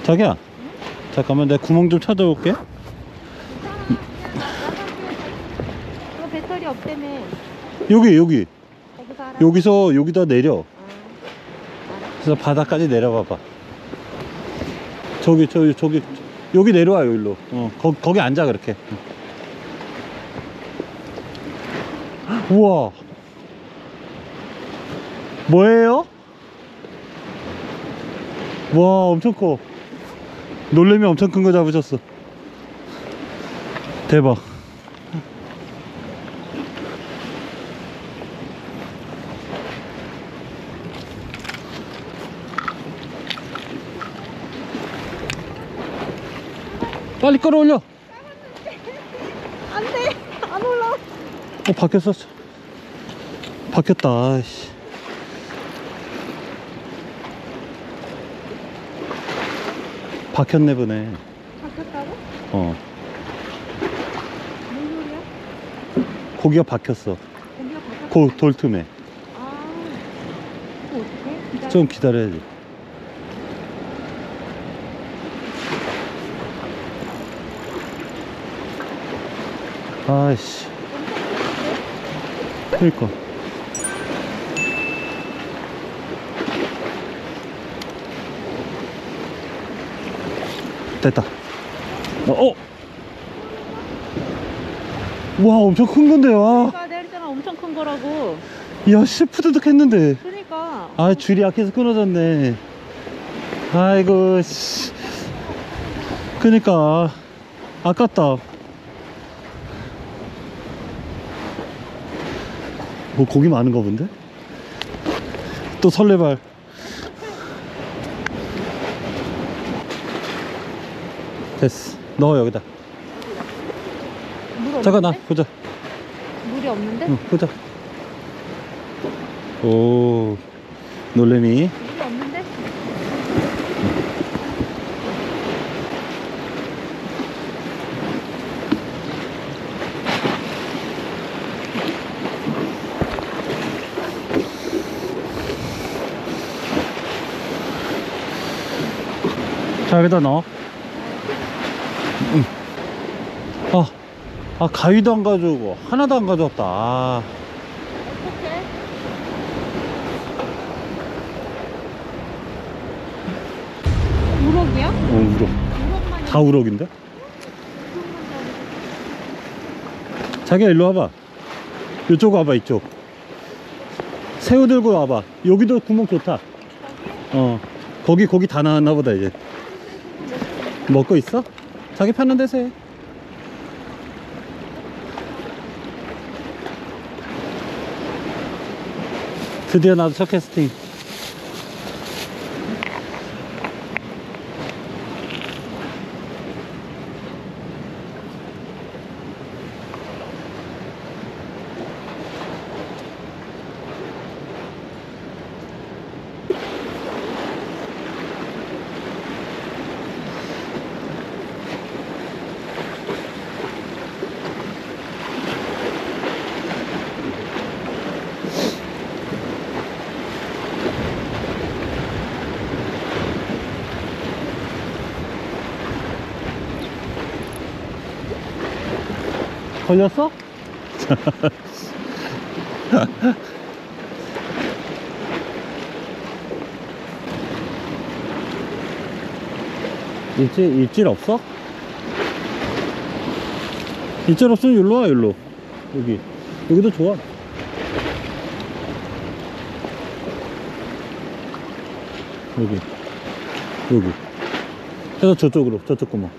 자기야, 잠깐만 내가 구멍 좀 찾아올게. 이거 배터리 없다며. 여기 거기서 하라. 여기서 여기다 내려. 아, 그래서 바닥까지 내려봐봐. 저기 여기 내려와. 여기로. 거기 앉아 그렇게. 우와, 뭐예요? 와, 엄청 커. 놀래미 엄청 큰 거 잡으셨어. 대박. 빨리 끌어올려. 안 돼. 안 올라. 박혔어. 박혔다. 아이씨. 박혔네 보네. 바뀌었다고? 어, 뭔 소리야? 고기가 박혔어. 거기가 바뀌었어? 돌 틈에. 아, 이거 어떡해? 기다려. 좀 기다려야지. 아이씨. 그러니까. 됐다. 와, 엄청 큰 건데. 와, 내가 내리잖아. 엄청 큰 거라고. 야, 시푸드득 했는데. 그러니까. 아, 줄이 약해서 끊어졌네. 아이고 씨. 그니까 아깝다. 뭐 고기 많은가 본데? 또 설레발. 됐어. 넣어 여기다. 물 잠깐 나 없는데? 보자. 물이 없는데? 응, 보자. 오, 놀래미. 물이 없는데? 자, 여기다 넣어. 응. 가위도 안 가져오고 하나도 안 가져왔다. 어떡해? 우럭이야? 우럭. 우럭만 다 우럭인데? 자기야, 일로 와봐. 이쪽 와봐. 이쪽 새우 들고 와봐. 여기도 구멍 좋다. 거기 다 나왔나 보다. 이제 먹고 있어? 자기 편한 데서 해. 드디어 나도 첫 캐스팅. 걸렸어? 입질 없어? 입질 없으면 일로 와. 일로. 여기도 좋아. 여기 해서 저쪽 구멍.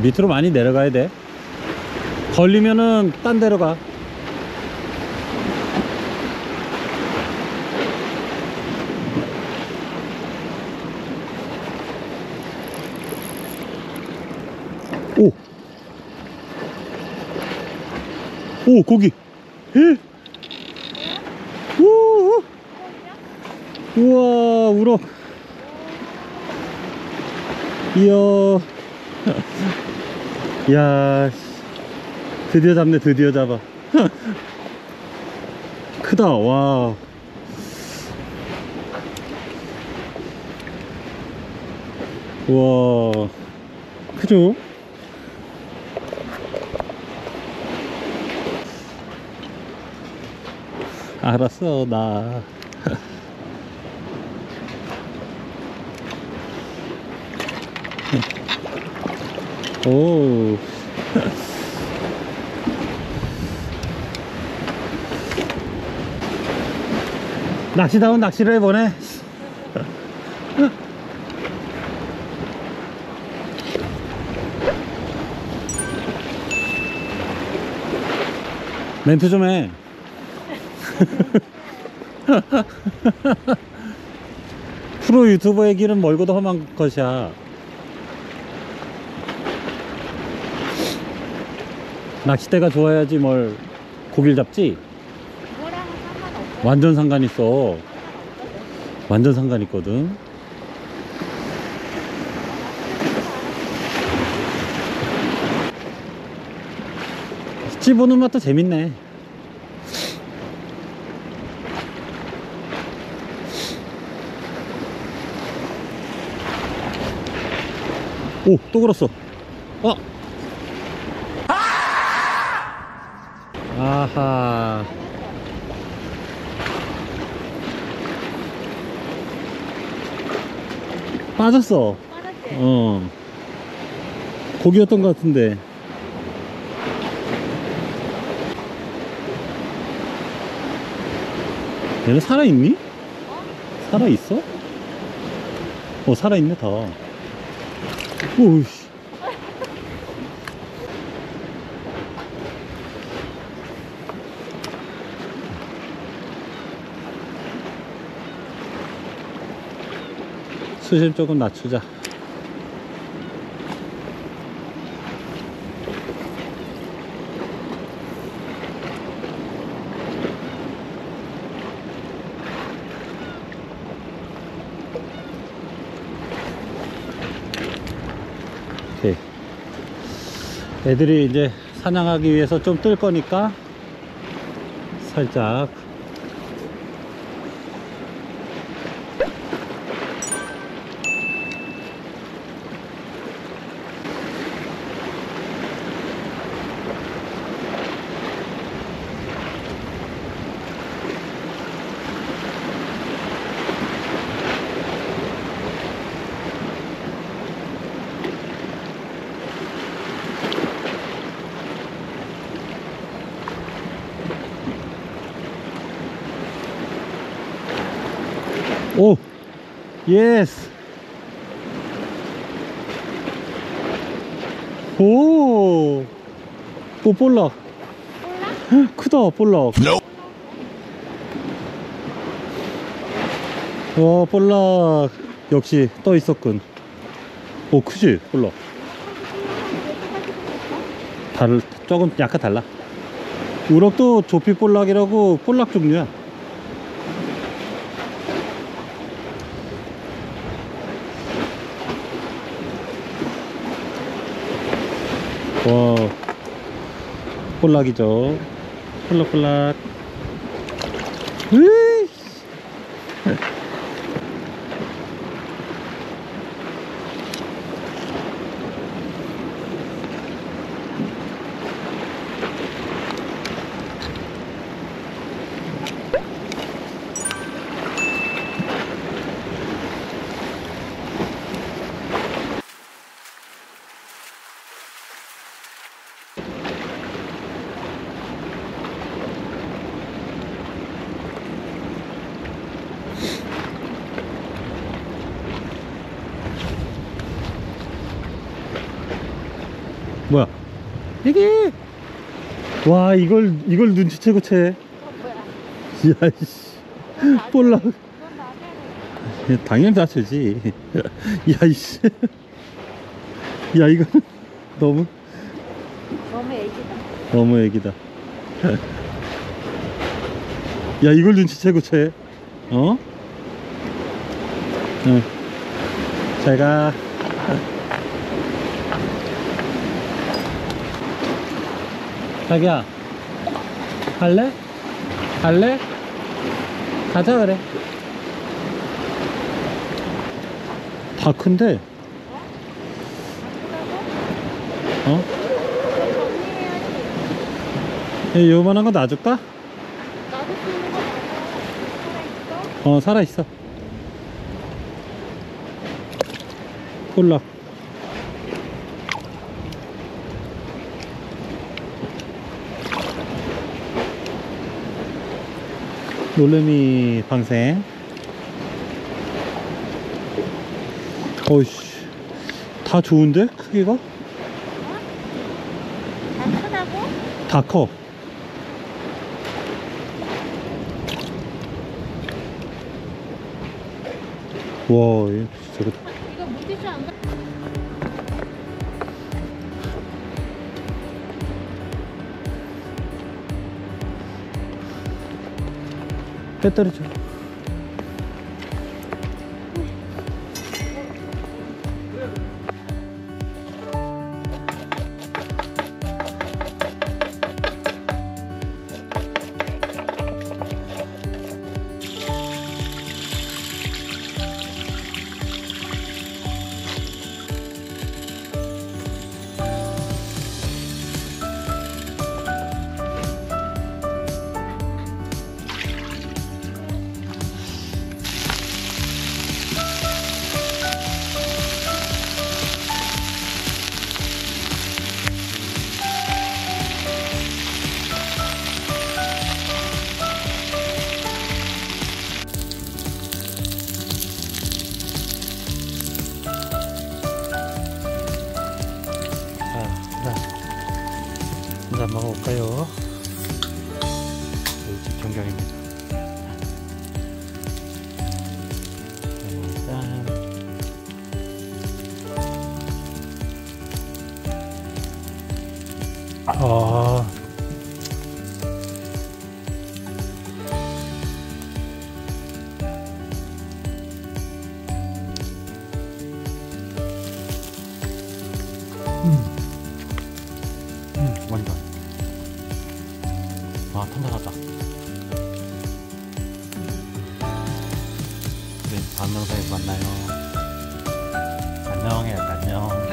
밑으로 많이 내려가야 돼. 걸리면은 딴 데로 가. 오, 고기. 우와, 우럭. 이야. 야, 씨. 드디어 잡네, 드디어 잡아. 크다, 와. 우와, 크죠? 알았어, 나. 오. 낚시다운 낚시를 해보네. 멘트 좀 해. 프로 유튜버의 길은 멀고도 험한 것이야. 낚싯대가 좋아야지 뭘 고기를 잡지. 그거랑은 상관없어. 완전 상관 있어. 완전 상관 있거든. 찌보는 맛도 재밌네. 오, 또 걸었어. 어. 아하. 빠졌어. 빠졌지? 어. 고기였던 것 같은데. 얘는 살아있니? 살아있어? 어, 살아있네, 다. 오우씨. 수심 조금 낮추자. 오케이. 애들이 이제 사냥하기 위해서 좀 뜰 거니까 살짝. 오, 예스. 오, 오, 볼락. 몰라? 크다, 볼락. 와, 볼락. 역시 떠 있었군. 오, 크지, 볼락. 조금 약간 달라. 우럭도 조피 볼락이라고 볼락 종류야. 와, 볼락이죠. 볼락볼락. 으이. 뭐야? 이게 와, 이걸 눈치채고 채. 뭐야? 야이씨. 볼락. 그건 나게. 당연히 다치지. 야이씨. 야, 이거 너무 너무 애기다. 너무 애기다. 야, 이걸 눈치채고 채. 어? 응. 잘 가. 자기야, 할래? 갈래? 가자 그래. 다 큰데? 어? 정리해야지. 요만한 거 놔줄까? 나도 쓰는 거 맞아. 살아있어? 살아있어. 폴락. 놀래미 방생. 어이씨, 다 좋은데? 크기가? 다 크다고? 다 커. 와, 저거 이거 물티슈 안 가? 배터리 줘. 한잔 먹어볼까요? 저희 집 전경입니다. 짠. 완전. 탄탄하다. 우리 다음 영상에서 만나요. 안녕 해야지, 안녕. 안녕.